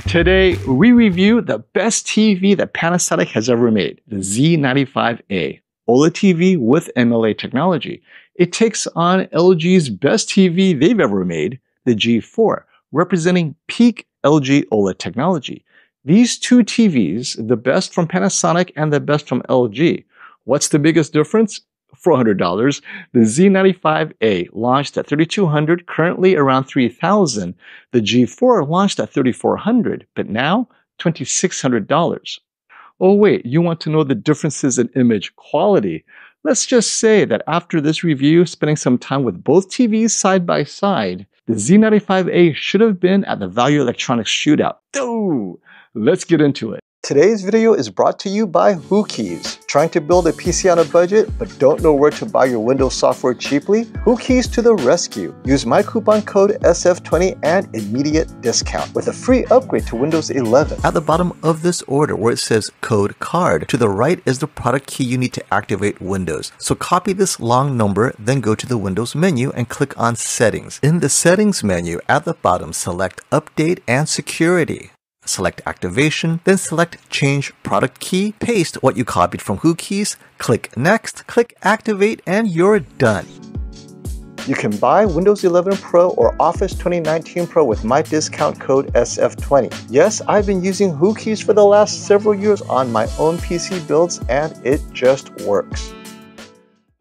Today, we review the best TV that Panasonic has ever made, the Z95A, OLED TV with MLA technology. It takes on LG's best TV they've ever made, the G4, representing peak LG OLED technology. These two TVs, the best from Panasonic and the best from LG. What's the biggest difference? $400. The Z95A launched at $3,200, currently around $3,000. The G4 launched at $3,400, but now $2,600. Oh wait, you want to know the differences in image quality? Let's just say that after this review, spending some time with both TVs side by side, the Z95A should have been at the Value Electronics Shootout. Oh, let's get into it. Today's video is brought to you by WhoKeys. Trying to build a PC on a budget, but don't know where to buy your Windows software cheaply? WhoKeys to the rescue. Use my coupon code SF20 and immediate discount with a free upgrade to Windows 11. At the bottom of this order where it says code card, to the right is the product key you need to activate Windows. So copy this long number, then go to the Windows menu and click on Settings. In the Settings menu, at the bottom, select Update and Security. Select Activation, then select Change Product Key, paste what you copied from WhoKeys, click Next, click Activate, and you're done. You can buy Windows 11 Pro or Office 2019 Pro with my discount code SF20. Yes, I've been using WhoKeys for the last several years on my own PC builds, and it just works.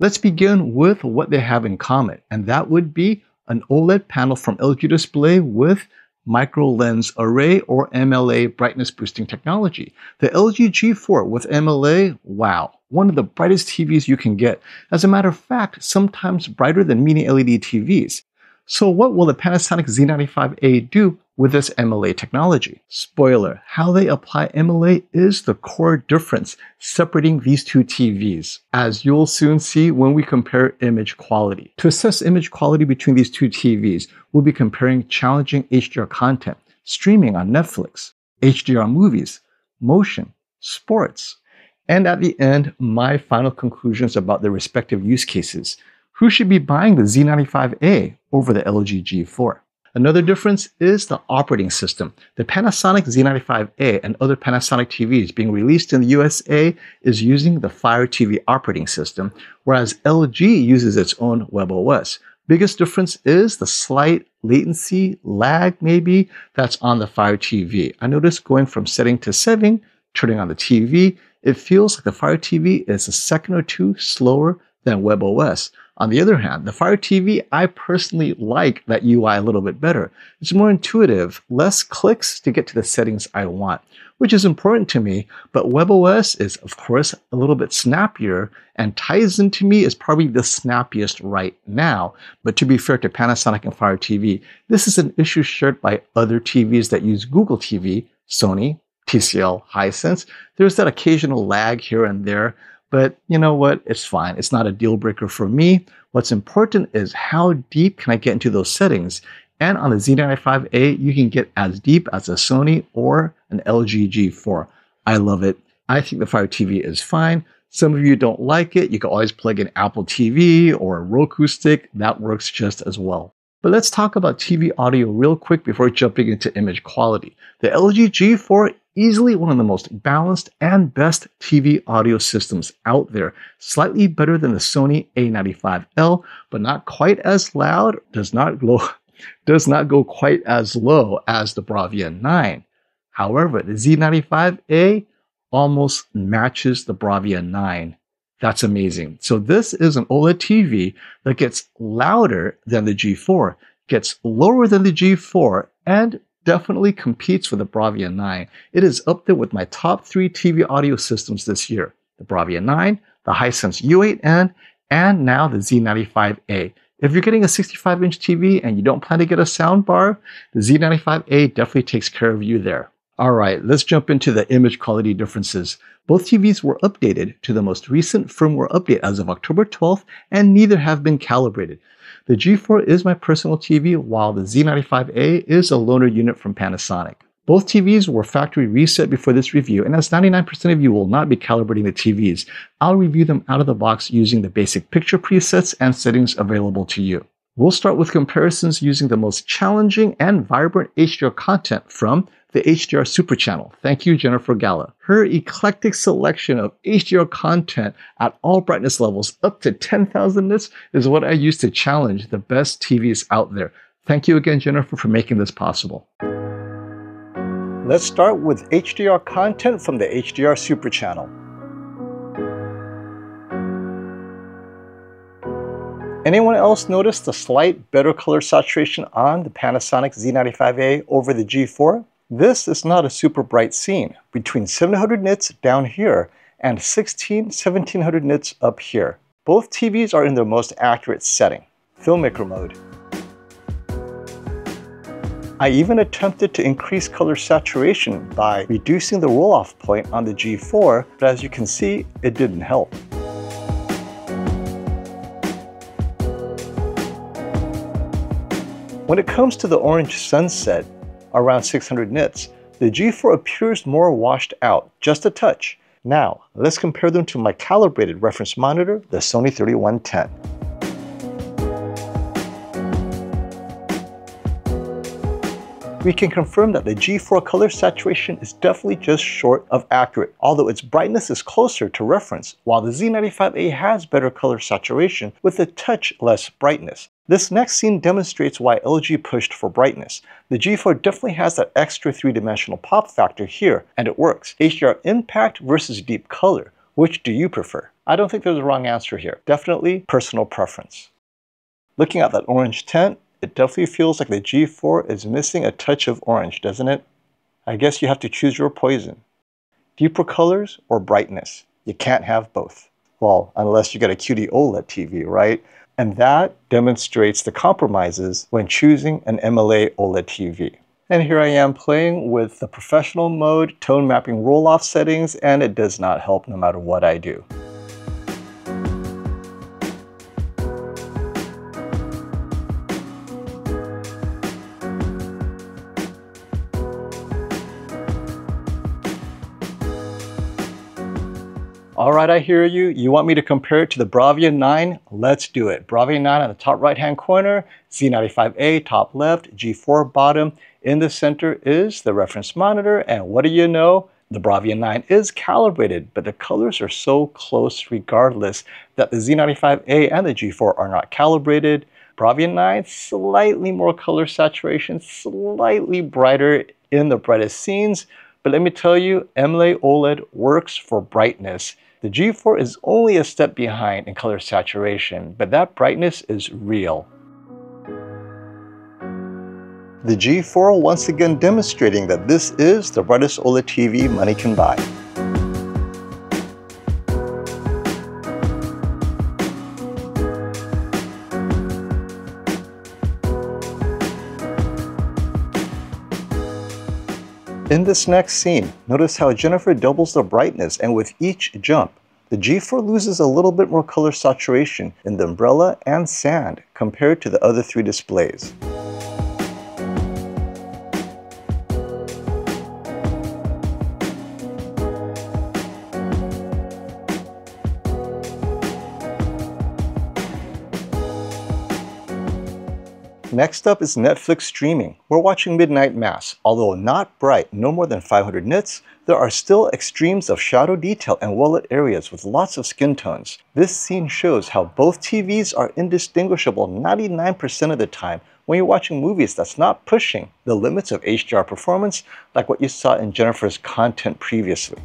Let's begin with what they have in common, and that would be an OLED panel from LG Display with micro lens array or MLA brightness boosting technology. The LG G4 with MLA, wow, one of the brightest TVs you can get. As a matter of fact, sometimes brighter than mini LED TVs. So what will the Panasonic Z95A do with this MLA technology? Spoiler, how they apply MLA is the core difference separating these two TVs, as you'll soon see when we compare image quality. To assess image quality between these two TVs, we'll be comparing challenging HDR content, streaming on Netflix, HDR movies, motion, sports, and at the end, my final conclusions about their respective use cases. Who should be buying the Z95A over the LG G4? Another difference is the operating system. The Panasonic Z95A and other Panasonic TVs being released in the USA is using the Fire TV operating system, whereas LG uses its own WebOS. Biggest difference is the slight latency, lag maybe, that's on the Fire TV. I noticed going from setting to setting, turning on the TV, it feels like the Fire TV is a second or two slower than WebOS. On the other hand, the Fire TV, I personally like that UI a little bit better. It's more intuitive, less clicks to get to the settings I want, which is important to me, but WebOS is, of course, a little bit snappier, and Tizen to me is probably the snappiest right now. But to be fair to Panasonic and Fire TV, this is an issue shared by other TVs that use Google TV, Sony, TCL, Hisense. There's that occasional lag here and there, but you know what? It's fine. It's not a deal breaker for me. What's important is how deep can I get into those settings? And on the Z95A, you can get as deep as a Sony or an LG G4. I love it. I think the Fire TV is fine. Some of you don't like it. You can always plug in Apple TV or a Roku stick. That works just as well. But let's talk about TV audio real quick before jumping into image quality. The LG G4, easily one of the most balanced and best TV audio systems out there. Slightly better than the Sony A95L, but not quite as loud, does not go quite as low as the Bravia 9. However, the Z95A almost matches the Bravia 9. That's amazing. So this is an OLED TV that gets louder than the G4, gets lower than the G4, and definitely competes with the Bravia 9. It is up there with my top 3 TV audio systems this year. The Bravia 9, the Hisense U8N, and now the Z95A. If you're getting a 65-inch TV and you don't plan to get a soundbar, the Z95A definitely takes care of you there. All right, let's jump into the image quality differences. Both TVs were updated to the most recent firmware update as of October 12th, and neither have been calibrated. The G4 is my personal TV, while the Z95A is a loaner unit from Panasonic. Both TVs were factory reset before this review, and as 99% of you will not be calibrating the TVs, I'll review them out of the box using the basic picture presets and settings available to you. We'll start with comparisons using the most challenging and vibrant HDR content from the HDR Super Channel. Thank you, Jennifer Gala. Her eclectic selection of HDR content at all brightness levels up to 10,000 nits is what I use to challenge the best TVs out there. Thank you again, Jennifer, for making this possible. Let's start with HDR content from the HDR Super Channel. Anyone else notice the slight better color saturation on the Panasonic Z95A over the G4? This is not a super bright scene, between 700 nits down here and 1700 nits up here. Both TVs are in their most accurate setting, filmmaker mode. I even attempted to increase color saturation by reducing the roll-off point on the G4, but as you can see, it didn't help. When it comes to the orange sunset, around 600 nits, the G4 appears more washed out, just a touch. Now, let's compare them to my calibrated reference monitor, the Sony 3110. We can confirm that the G4 color saturation is definitely just short of accurate, although its brightness is closer to reference, while the Z95A has better color saturation with a touch less brightness. This next scene demonstrates why LG pushed for brightness. The G4 definitely has that extra three-dimensional pop factor here, and it works. HDR impact versus deep color. Which do you prefer? I don't think there's a wrong answer here. Definitely personal preference. Looking at that orange tint, it definitely feels like the G4 is missing a touch of orange, doesn't it? I guess you have to choose your poison. Deeper colors or brightness? You can't have both. Well, unless you get a QD-OLED TV, right? And that demonstrates the compromises when choosing an MLA OLED TV. And here I am playing with the professional mode, tone mapping roll-off settings, and it does not help no matter what I do. Alright, I hear you. You want me to compare it to the Bravia 9? Let's do it. Bravia 9 on the top right hand corner, Z95A top left, G4 bottom. In the center is the reference monitor, and what do you know? The Bravia 9 is calibrated, but the colors are so close regardless that the Z95A and the G4 are not calibrated. Bravia 9, slightly more color saturation, slightly brighter in the brightest scenes, but let me tell you, MLA OLED works for brightness. The G4 is only a step behind in color saturation, but that brightness is real. The G4 once again demonstrating that this is the brightest OLED TV money can buy. In this next scene, notice how Jennifer doubles the brightness, and with each jump, the G4 loses a little bit more color saturation in the umbrella and sand compared to the other three displays. Next up is Netflix streaming. We're watching Midnight Mass. Although not bright, no more than 500 nits, there are still extremes of shadow detail and well-lit areas with lots of skin tones. This scene shows how both TVs are indistinguishable 99% of the time when you're watching movies that's not pushing the limits of HDR performance like what you saw in Jennifer's content previously.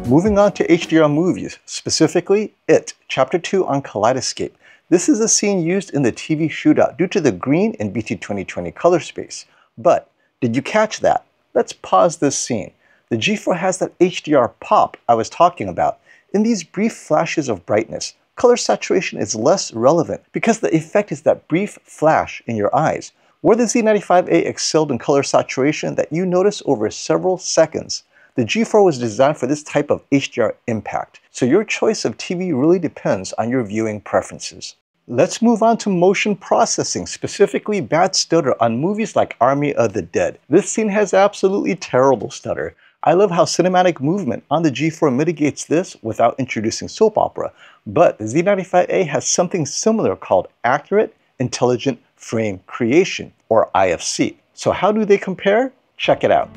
Moving on to HDR movies, specifically It, Chapter 2 on Kaleidoscape. This is a scene used in the TV shootout due to the green and BT 2020 color space. But did you catch that? Let's pause this scene. The G4 has that HDR pop I was talking about. In these brief flashes of brightness, color saturation is less relevant because the effect is that brief flash in your eyes. Where the Z95A excelled in color saturation that you notice over several seconds, the G4 was designed for this type of HDR impact, so your choice of TV really depends on your viewing preferences. Let's move on to motion processing, specifically bad stutter on movies like Army of the Dead. This scene has absolutely terrible stutter. I love how cinematic movement on the G4 mitigates this without introducing soap opera, but the Z95A has something similar called Accurate Intelligent Frame Creation, or IFC. So how do they compare? Check it out.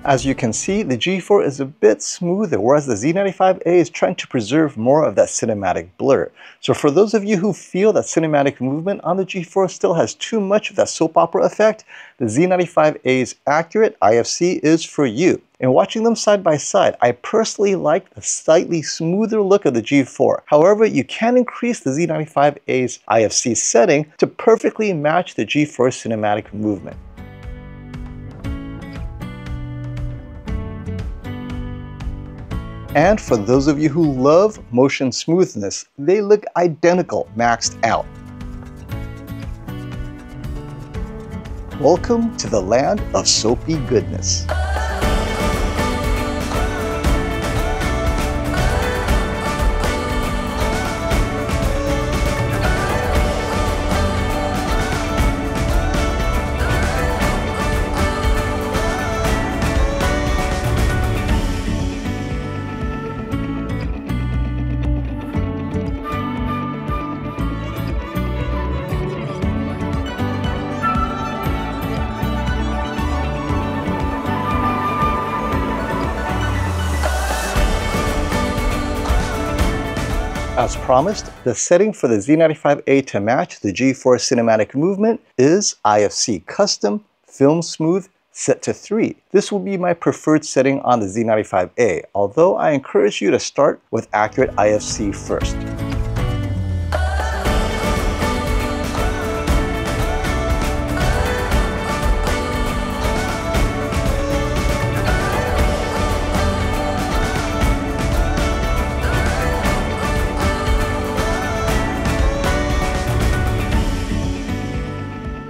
As you can see, the G4 is a bit smoother, whereas the Z95A is trying to preserve more of that cinematic blur. So for those of you who feel that cinematic movement on the G4 still has too much of that soap opera effect, the Z95A's Accurate IFC is for you. In watching them side by side, I personally like the slightly smoother look of the G4. However, you can increase the Z95A's IFC setting to perfectly match the G4's cinematic movement. And for those of you who love motion smoothness, they look identical maxed out. Welcome to the land of soapy goodness. As promised, the setting for the Z95A to match the G4 cinematic movement is IFC Custom Film Smooth set to 3. This will be my preferred setting on the Z95A, although I encourage you to start with Accurate IFC first.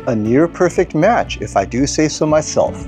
A near perfect match, if I do say so myself.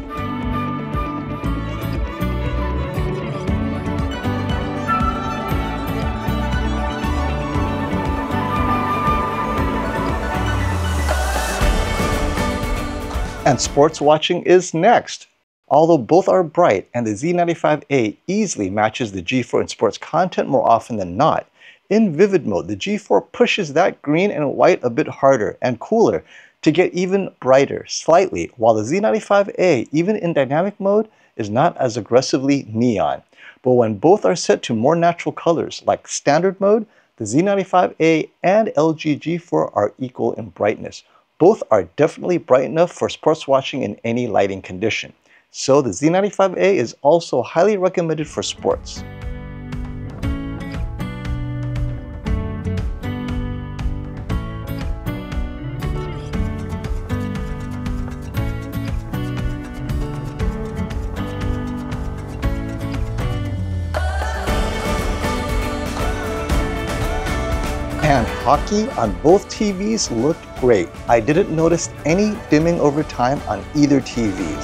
And sports watching is next. Although both are bright and the Z95A easily matches the G4 in sports content more often than not, in vivid mode, the G4 pushes that green and white a bit harder and cooler to get even brighter slightly, while the Z95A, even in dynamic mode, is not as aggressively neon. But when both are set to more natural colors like standard mode, the Z95A and LG G4 are equal in brightness. Both are definitely bright enough for sports watching in any lighting condition. So the Z95A is also highly recommended for sports. And hockey on both TVs looked great. I didn't notice any dimming over time on either TVs.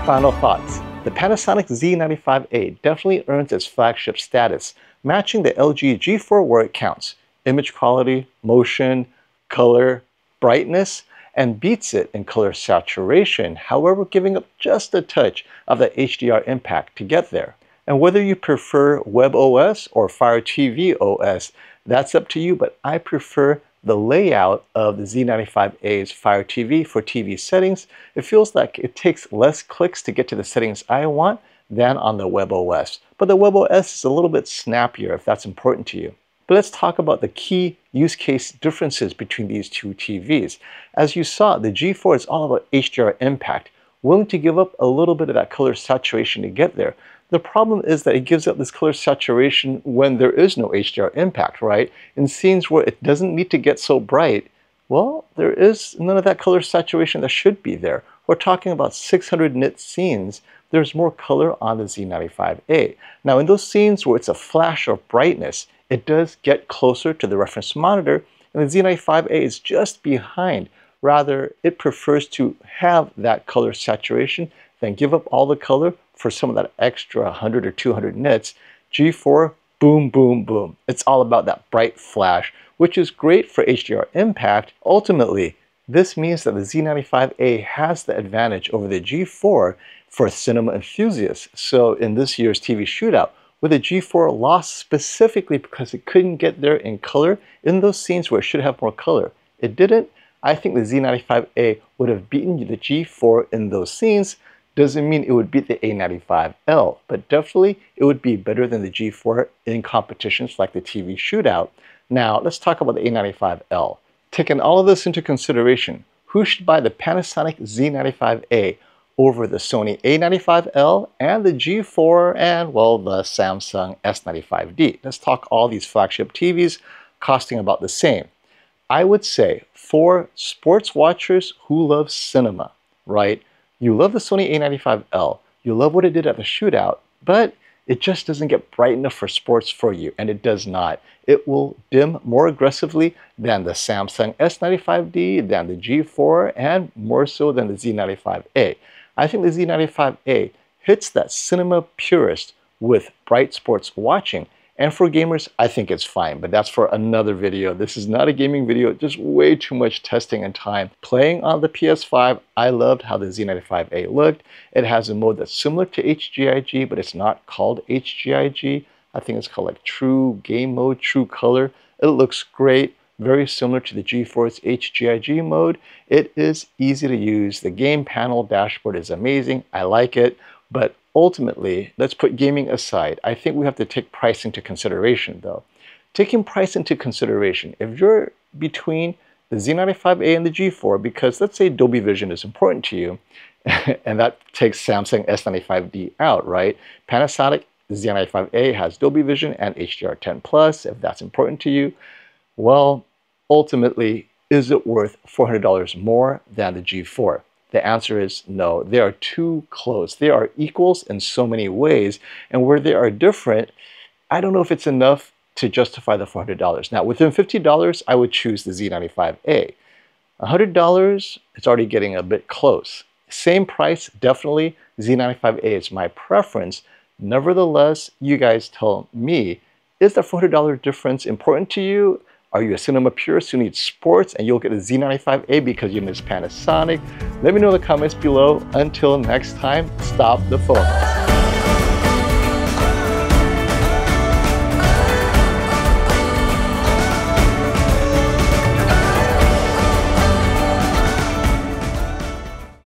Final thoughts. The Panasonic Z95A definitely earns its flagship status, matching the LG G4 where it counts. Image quality, motion, color, brightness, and beats it in color saturation, however giving up just a touch of the HDR impact to get there. And whether you prefer WebOS or Fire TV OS, that's up to you, but I prefer the layout of the Z95A's Fire TV for TV settings. It feels like it takes less clicks to get to the settings I want than on the WebOS. But the WebOS is a little bit snappier if that's important to you. But let's talk about the key use case differences between these two TVs. As you saw, the G4 is all about HDR impact, willing to give up a little bit of that color saturation to get there. The problem is that it gives up this color saturation when there is no HDR impact, right? In scenes where it doesn't need to get so bright, Well, there is none of that color saturation that should be there. We're talking about 600 nit scenes. There's more color on the Z95A. Now, in those scenes where it's a flash of brightness, it does get closer to the reference monitor, and the Z95A is just behind. Rather, it prefers to have that color saturation than give up all the color for some of that extra 100 or 200 nits. G4, boom, boom, boom. It's all about that bright flash, which is great for HDR impact. Ultimately, this means that the Z95A has the advantage over the G4 for cinema enthusiasts. So in this year's TV shootout, where the G4 lost specifically because it couldn't get there in color in those scenes where it should have more color, it didn't. I think the Z95A would have beaten the G4 in those scenes. Doesn't mean it would beat the A95L, but definitely it would be better than the G4 in competitions like the TV shootout. Now, let's talk about the A95L. Taking all of this into consideration, who should buy the Panasonic Z95A over the Sony A95L and the G4 and, well, the Samsung S95D? Let's talk all these flagship TVs costing about the same. I would say for sports watchers who love cinema, right? You love the Sony A95L, you love what it did at the shootout, but it just doesn't get bright enough for sports for you, and it does not. It will dim more aggressively than the Samsung S95D, than the G4, and more so than the Z95A. I think the Z95A hits that cinema purist with bright sports watching. And for gamers, I think it's fine, but that's for another video. This is not a gaming video, just way too much testing and time. Playing on the PS5, I loved how the Z95A looked. It has a mode that's similar to HGIG, but it's not called HGIG. I think it's called like True Game Mode, True Color. It looks great, very similar to the G4's HGIG mode. It is easy to use. The game panel dashboard is amazing. I like it, but ultimately, let's put gaming aside. I think we have to take price into consideration though. Taking price into consideration, if you're between the Z95A and the G4, because let's say Dolby Vision is important to you, and that takes Samsung S95D out, right? Panasonic Z95A has Dolby Vision and HDR10+, if that's important to you. Well, ultimately, is it worth $400 more than the G4? The answer is no. They are too close. They are equals in so many ways, and where they are different, I don't know if it's enough to justify the $400. Now, within $50, I would choose the Z95A. $100, it's already getting a bit close. Same price, definitely, Z95A is my preference. Nevertheless, you guys tell me, is the $400 difference important to you? Are you a cinema purist who needs sports and you'll get a Z95A because you miss Panasonic? Let me know in the comments below. Until next time, stop the phone.